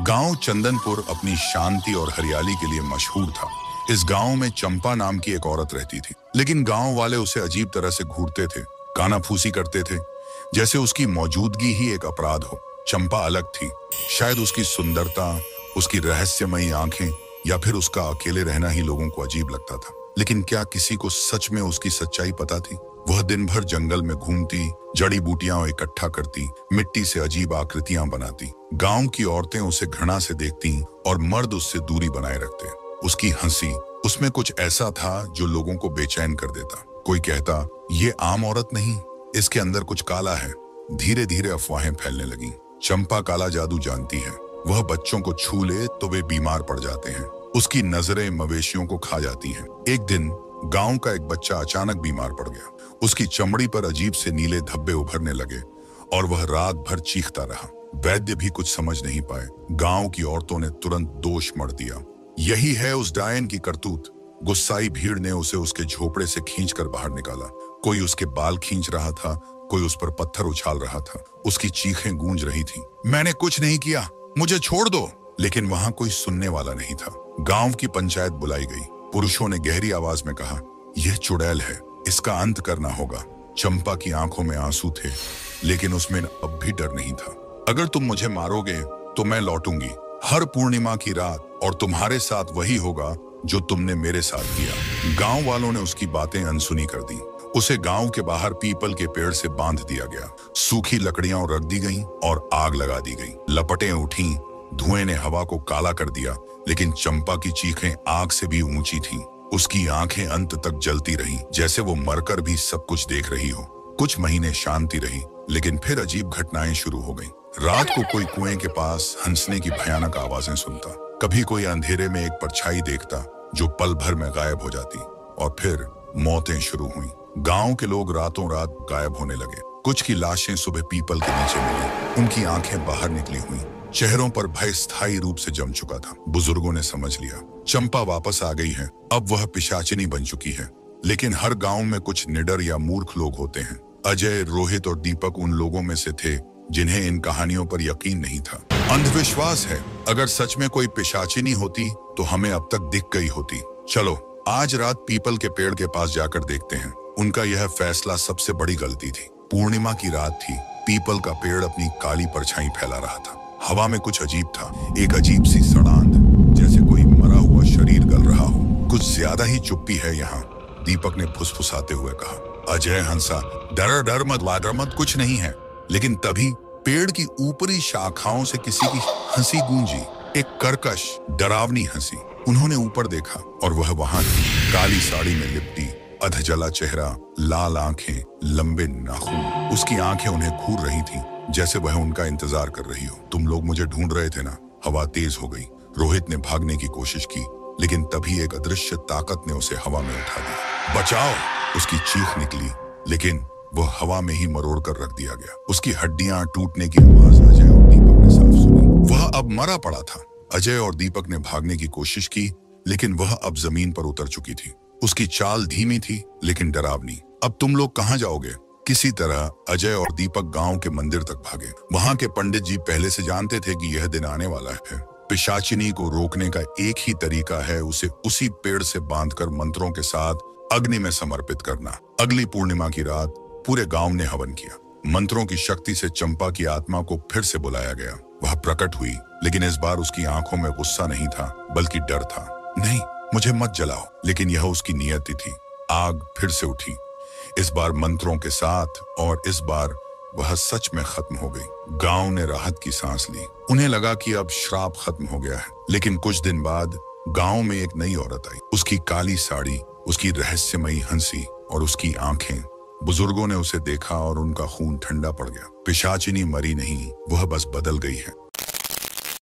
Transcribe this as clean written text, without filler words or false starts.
गांव चंदनपुर अपनी शांति और हरियाली के लिए मशहूर था। इस गांव में चंपा नाम की एक औरत रहती थी, लेकिन गांव वाले उसे अजीब तरह से घूरते थे, कानाफूसी करते थे, जैसे उसकी मौजूदगी ही एक अपराध हो। चंपा अलग थी, शायद उसकी सुंदरता, उसकी रहस्यमयी आंखें या फिर उसका अकेले रहना ही लोगों को अजीब लगता था। लेकिन क्या किसी को सच में उसकी सच्चाई पता थी? वह दिन भर जंगल में घूमती, जड़ी बूटियां इकट्ठा करती, मिट्टी से अजीब आकृतियां बनाती। गांव की औरतें उसे घृणा से देखती और मर्द उससे दूरी बनाए रखते। उसकी हंसी, उसमें कुछ ऐसा था जो लोगों को बेचैन कर देता। कोई कहता, ये आम औरत नहीं, इसके अंदर कुछ काला है। धीरे धीरे अफवाहें फैलने लगीं। चंपा काला जादू जानती है, वह बच्चों को छू ले तो वे बीमार पड़ जाते हैं। उसकी नजरें मवेशियों को खा जाती हैं। एक दिन गांव का एक बच्चा अचानक बीमार पड़ गया। उसकी चमड़ी पर अजीब से नीले धब्बे उभरने लगे और वह रात भर चीखता रहा। वैद्य भी कुछ समझ नहीं पाए। गांव की औरतों ने तुरंत दोष मढ़ दिया, यही है उस डायन की करतूत। गुस्साई भीड़ ने उसे उसके झोपड़े से खींचकर बाहर निकाला। कोई उसके बाल खींच रहा था, कोई उस पर पत्थर उछाल रहा था। उसकी चीखें गूंज रही थी, मैंने कुछ नहीं किया, मुझे छोड़ दो। लेकिन वहां कोई सुनने वाला नहीं था। गांव की पंचायत बुलाई गई। पुरुषों ने गहरी आवाज में कहा, यह चुड़ैल है, इसका अंत करना होगा। चंपा की आंखों में आंसू थे, लेकिन उसमें अब भी डर नहीं था। अगर तुम मुझे मारोगे तो मैं लौटूंगी हर पूर्णिमा की रात, और तुम्हारे साथ वही होगा जो तुमने मेरे साथ किया। गांव वालों ने उसकी बातें अनसुनी कर दी। उसे गांव के बाहर पीपल के पेड़ से बांध दिया गया। सूखी लकड़ियां रख दी गईं और आग लगा दी गई। लपटें उठी, धुएं ने हवा को काला कर दिया, लेकिन चंपा की चीखें आग से भी ऊंची थीं। उसकी आंखें अंत तक जलती रहीं, जैसे वो मरकर भी सब कुछ देख रही हो। कुछ महीने शांति रही, लेकिन फिर अजीब घटनाएं शुरू हो गईं। रात को कोई कुएं के पास हंसने की भयानक आवाजें सुनता। कभी कोई अंधेरे में एक परछाई देखता जो पल भर में गायब हो जाती। और फिर मौतें शुरू हुई। गांव के लोग रातों रात गायब होने लगे। कुछ की लाशें सुबह पीपल के नीचे मिली, उनकी आंखें बाहर निकली हुई। चेहरों पर भय स्थायी रूप से जम चुका था। बुजुर्गों ने समझ लिया, चंपा वापस आ गई है, अब वह पिशाचिनी बन चुकी है। लेकिन हर गांव में कुछ निडर या मूर्ख लोग होते हैं। अजय, रोहित और दीपक उन लोगों में से थे जिन्हें इन कहानियों पर यकीन नहीं था। अंधविश्वास है, अगर सच में कोई पिशाचिनी होती तो हमें अब तक दिख गई होती। चलो आज रात पीपल के पेड़ के पास जाकर देखते हैं। उनका यह फैसला सबसे बड़ी गलती थी। पूर्णिमा की रात थी। पीपल का पेड़ अपनी काली परछाई फैला रहा था। हवा में कुछ अजीब था, एक अजीब सी सड़ांध, जैसे कोई मरा हुआ शरीर गल रहा हो। कुछ ज्यादा ही चुप्पी है यहाँ, दीपक ने फुसफुसाते हुए कहा। अजय हंसा, डर मत, कुछ नहीं है। लेकिन तभी पेड़ की ऊपरी शाखाओं से किसी की हंसी गूंजी, एक कर्कश, डरावनी हंसी। उन्होंने ऊपर देखा और वह वहां थी, काली साड़ी में लिपटी, अधजला चेहरा, लाल आंखें, लंबे नाखून। उसकी आंखें उन्हें घूर रही थीं, जैसे वह उनका इंतजार कर रही हो। तुम लोग मुझे ढूंढ रहे थे ना? हवा तेज हो गई। रोहित ने भागने की कोशिश की, लेकिन तभी एक अदृश्य ताकत ने उसे हवा में उठा दिया। बचाओ! उसकी चीख निकली, लेकिन वह हवा में ही मरोड़ कर रख दिया गया। उसकी हड्डियां टूटने की आवाज अजय और दीपक ने साफ सुनी। वह अब मरा पड़ा था। अजय और दीपक ने भागने की कोशिश की, लेकिन वह अब जमीन पर उतर चुकी थी। उसकी चाल धीमी थी, लेकिन डरावनी। अब तुम लोग कहाँ जाओगे? किसी तरह अजय और दीपक गांव के मंदिर तक भागे। वहां के पंडित जी पहले से जानते थे कि यह दिन आने वाला है। पिशाचिनी को रोकने का एक ही तरीका है, उसे उसी पेड़ से बांधकर मंत्रों के साथ अग्नि में समर्पित करना। अगली पूर्णिमा की रात पूरे गांव ने हवन किया। मंत्रों की शक्ति से चंपा की आत्मा को फिर से बुलाया गया। वह प्रकट हुई, लेकिन इस बार उसकी आंखों में गुस्सा नहीं था, बल्कि डर था। नहीं, मुझे मत जलाओ। लेकिन यह उसकी नियति थी। आग फिर से उठी, इस बार मंत्रों के साथ, और इस बार वह सच में खत्म हो गई। गांव ने राहत की सांस ली। उन्हें लगा कि अब श्राप खत्म हो गया है। लेकिन कुछ दिन बाद गांव में एक नई औरत आई। उसकी काली साड़ी, उसकी रहस्यमयी हंसी और उसकी आंखें। बुजुर्गों ने उसे देखा और उनका खून ठंडा पड़ गया। पिशाचिनी मरी नहीं, वह बस बदल गई है।